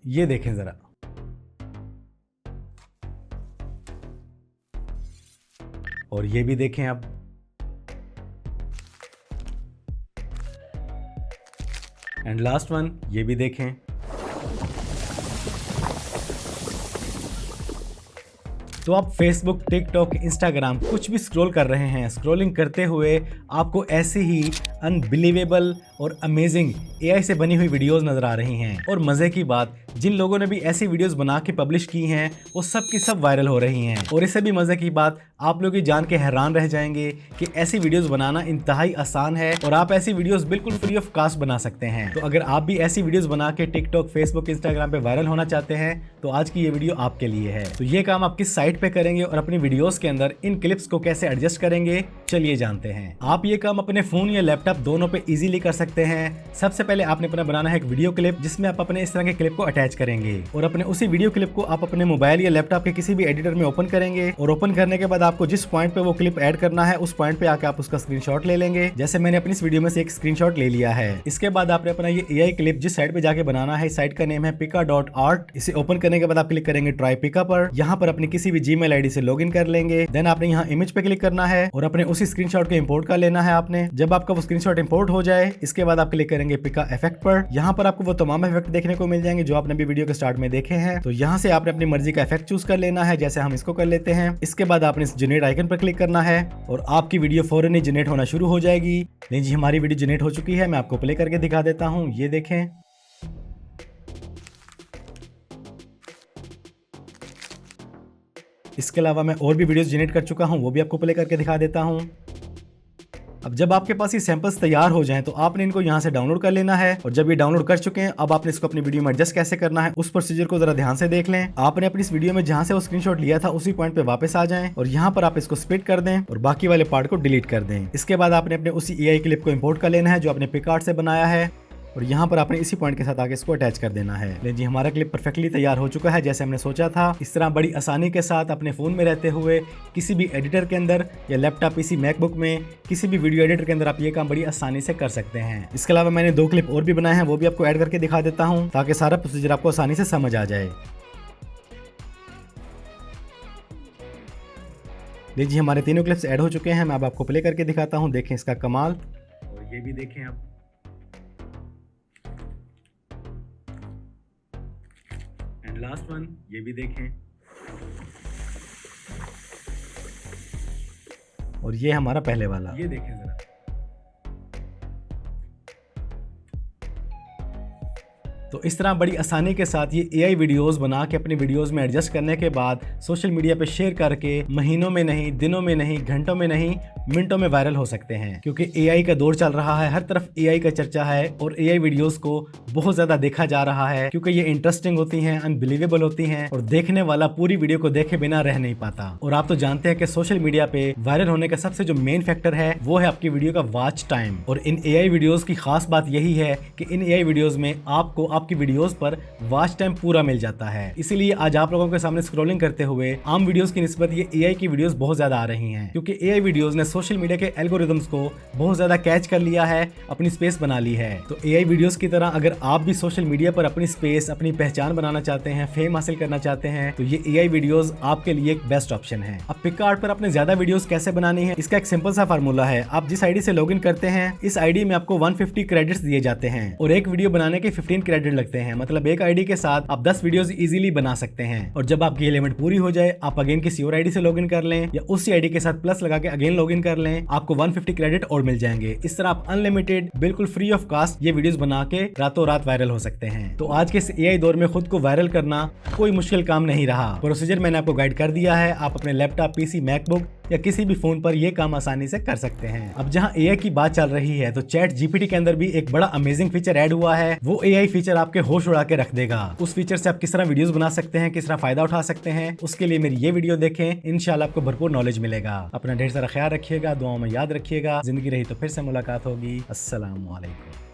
ये देखें जरा, और ये भी देखें आप। एंड लास्ट वन, ये भी देखें। तो आप फेसबुक, टिकटॉक, इंस्टाग्राम कुछ भी स्क्रॉल कर रहे हैं, स्क्रॉलिंग करते हुए आपको ऐसी ही अनबिलीवेबल और अमेजिंग एआई से बनी हुई वीडियोस नजर आ रही हैं। और मजे की बात, जिन लोगों ने भी ऐसी वीडियोस बना के पब्लिश की हैं वो सब की सब वायरल हो रही हैं। और इससे भी मजे की बात, आप लोग ये जान के हैरान रह जाएंगे कि ऐसी वीडियोस बनाना इंतहाई आसान है और आप ऐसी वीडियोस बिल्कुल फ्री ऑफ कास्ट बना सकते हैं। तो अगर आप भी ऐसी वीडियोस बना के टिकटॉक, फेसबुक, इंस्टाग्राम पे वायरल होना चाहते हैं तो आज की ये वीडियो आपके लिए है। तो ये काम आप किस साइट पे करेंगे और अपनी वीडियोस के अंदर इन क्लिप्स को कैसे एडजस्ट करेंगे, चलिए जानते हैं। आप ये काम अपने फोन या लैपटॉप दोनों पे इजीली कर सकते हैं। सबसे पहले आपने अपना बनाना है एक वीडियो क्लिप जिसमें आप अपने इस तरह के क्लिप को अटैच करेंगे और अपने उसी वीडियो क्लिप को आप अपने मोबाइल या लैपटॉप के किसी भी एडिटर में ओपन करेंगे। और ओपन करने के बाद आपको जिस पॉइंट पे वो क्लिप ऐड करना है उस पॉइंट पे आके आप उसका स्क्रीनशॉट ले लेंगे, जैसे मैंने अपनी इस वीडियो में से एक स्क्रीनशॉट ले लिया है। इसके बाद आपने अपना ये एआई क्लिप जिस साइट पे जाके बनाना है, इस साइट का नेम है pika.art। इसे ओपन करने के बाद आप क्लिक करेंगे ट्राई पिका पर। यहाँ पर अपनी किसी भी जीमेल आईडी से लॉगिन कर लेंगे। देन आपने यहाँ इमेज पे क्लिक करना है और अपने उसी स्क्रीनशॉट को इंपोर्ट कर लेना है आपने। जब आपका वो स्क्रीनशॉट इंपोर्ट हो जाए, इसके बाद आप क्लिक करेंगे पिका इफेक्ट पर। यहाँ पर आपको वो तमाम इफेक्ट देखने को मिल जाएंगे जो आपने भी वीडियो के स्टार्ट में देखे हैं। तो यहाँ से आपने अपनी मर्जी का इफेक्ट चूज कर लेना है, जैसे हम इसको कर लेते हैं। इसके बाद आपने इस जनरेट आइकन पर क्लिक करना है और आपकी वीडियो फौरन ही जनरेट होना शुरू हो जाएगी। नहीं जी, हमारी वीडियो जनरेट हो चुकी है। मैं आपको प्ले करके दिखा देता हूँ, ये देखें। इसके अलावा मैं और भी वीडियोस जनरेट कर चुका हूं, वो भी आपको प्ले करके दिखा देता हूं। अब जब आपके पास ये सैंपल्स तैयार हो जाएं तो आपने इनको यहाँ से डाउनलोड कर लेना है। और जब ये डाउनलोड कर चुके हैं, अब आपने इसको अपनी वीडियो में एडजस्ट कैसे करना है उस प्रोसीजर को जरा ध्यान से देख लें। आपने अपनी इस वीडियो में जहाँ से वो स्क्रीनशॉट लिया था उसी पॉइंट पे वापस आ जाएं और यहाँ पर आप इसको स्प्लिट कर दें और बाकी वाले पार्ट को डिलीट कर दें। इसके बाद आपने अपने उसी एआई क्लिप को इंपोर्ट कर लेना है जो आपने पिकआर्ट से बनाया है और यहाँ पर आपने इसी पॉइंट के साथ आगे इसको अटैच कर देना है। लेकिन जी, हमारा क्लिप परफेक्टली तैयार हो चुका है जैसे हमने सोचा था। इस तरह बड़ी आसानी के साथ अपने फ़ोन में रहते हुए किसी भी एडिटर के अंदर या लैपटॉप, पीसी, मैकबुक में किसी भी वीडियो एडिटर के अंदर आप ये काम बड़ी आसानी से कर सकते हैं। इसके अलावा मैंने 2 क्लिप और भी बनाए हैं, वो भी आपको ऐड करके दिखा देता हूँ ताकि सारा प्रोसीजर आपको आसानी से समझ आ जाए। देखिए, हमारे तीनों क्लिप्स ऐड हो चुके हैं। मैं अब आपको प्ले करके दिखाता हूँ, देखें इसका कमाल। और ये भी देखें आप। लास्ट वन, ये भी देखें। और ये हमारा पहले वाला, ये देखें जरा। तो इस तरह बड़ी आसानी के साथ ये एआई वीडियोस बना के अपनी वीडियोस में एडजस्ट करने के बाद सोशल मीडिया पे शेयर करके महीनों में नहीं, दिनों में नहीं, घंटों में नहीं, मिनटों में वायरल हो सकते हैं। क्योंकि एआई का दौर चल रहा है, हर तरफ एआई का चर्चा है और एआई वीडियोस को बहुत ज्यादा देखा जा रहा है क्योंकि ये इंटरेस्टिंग होती हैं, अनबिलीवेबल होती हैं और देखने वाला पूरी वीडियो को देखे बिना रह नहीं पाता। और आप तो जानते हैं कि सोशल मीडिया पे वायरल होने का सबसे जो मेन फैक्टर है वो है आपकी वीडियो का वॉच टाइम। और इन एआई वीडियोस की खास बात यही है कि इन एआई वीडियोस में आपको आपकी वीडियोस पर वॉच टाइम पूरा मिल जाता है। इसीलिए आज आप लोगों के सामने स्क्रॉलिंग करते हुए आम वीडियोस की निस्बत ये एआई की वीडियोस बहुत ज्यादा आ रही हैं क्योंकि एआई वीडियोस ने सोशल मीडिया के एल्गोरिदम्स को बहुत ज्यादा कैच कर लिया है, अपनी स्पेस बना ली है। तो एआई वीडियोस की तरह अगर आप भी सोशल मीडिया पर अपनी स्पेस, अपनी पहचान बनाना चाहते हैं, फेम हासिल करना चाहते हैं तो ये एआई वीडियोस आपके लिए एक बेस्ट ऑप्शन है। अब पिकआर्ट पर अपने ज्यादा वीडियोस कैसे बनानी है, इसका एक सिंपल सा फार्मूला है। आप जिस आईडी से लॉगिन करते हैं, इस आईडी में आपको 150 क्रेडिट्स दिए जाते हैं और एक वीडियो बनाने के 15 क्रेडिट लगते हैं। मतलब एक आईडी के साथ आप 10 वीडियोस इजीली बना सकते हैं। और जब आपकी ये लिमिट पूरी हो जाए, आप अगेन किसी और आईडी से लॉगिन कर लें या उसी आईडी के साथ प्लस लगा के अगेन लॉगिन कर लें, आपको 150 क्रेडिट और मिल जाएंगे। इस तरह आप अनलिमिटेड, बिल्कुल फ्री ऑफ कॉस्ट ये वीडियोस बना के रातों रात वायरल हो सकते हैं। तो आज के इस एआई दौर में खुद को वायरल करना कोई मुश्किल काम नहीं रहा। प्रोसीजर मैंने आपको गाइड कर दिया है। आप अपने लैपटॉप, पीसी, मैकबुक या किसी भी फोन पर यह काम आसानी से कर सकते हैं। अब जहां एआई की बात चल रही है तो चैट जीपीटी के अंदर भी एक बड़ा अमेजिंग फीचर ऐड हुआ है। वो एआई फीचर आपके होश उड़ा के रख देगा। उस फीचर से आप किस तरह वीडियोस बना सकते हैं, किस तरह फायदा उठा सकते हैं, उसके लिए मेरी ये वीडियो देखें। इंशाल्लाह आपको भरपूर नॉलेज मिलेगा। अपना ढेर सारा ख्याल रखिएगा, दुआओं में याद रखिएगा। जिंदगी रही तो फिर से मुलाकात होगी। अस्सलाम वालेकुम।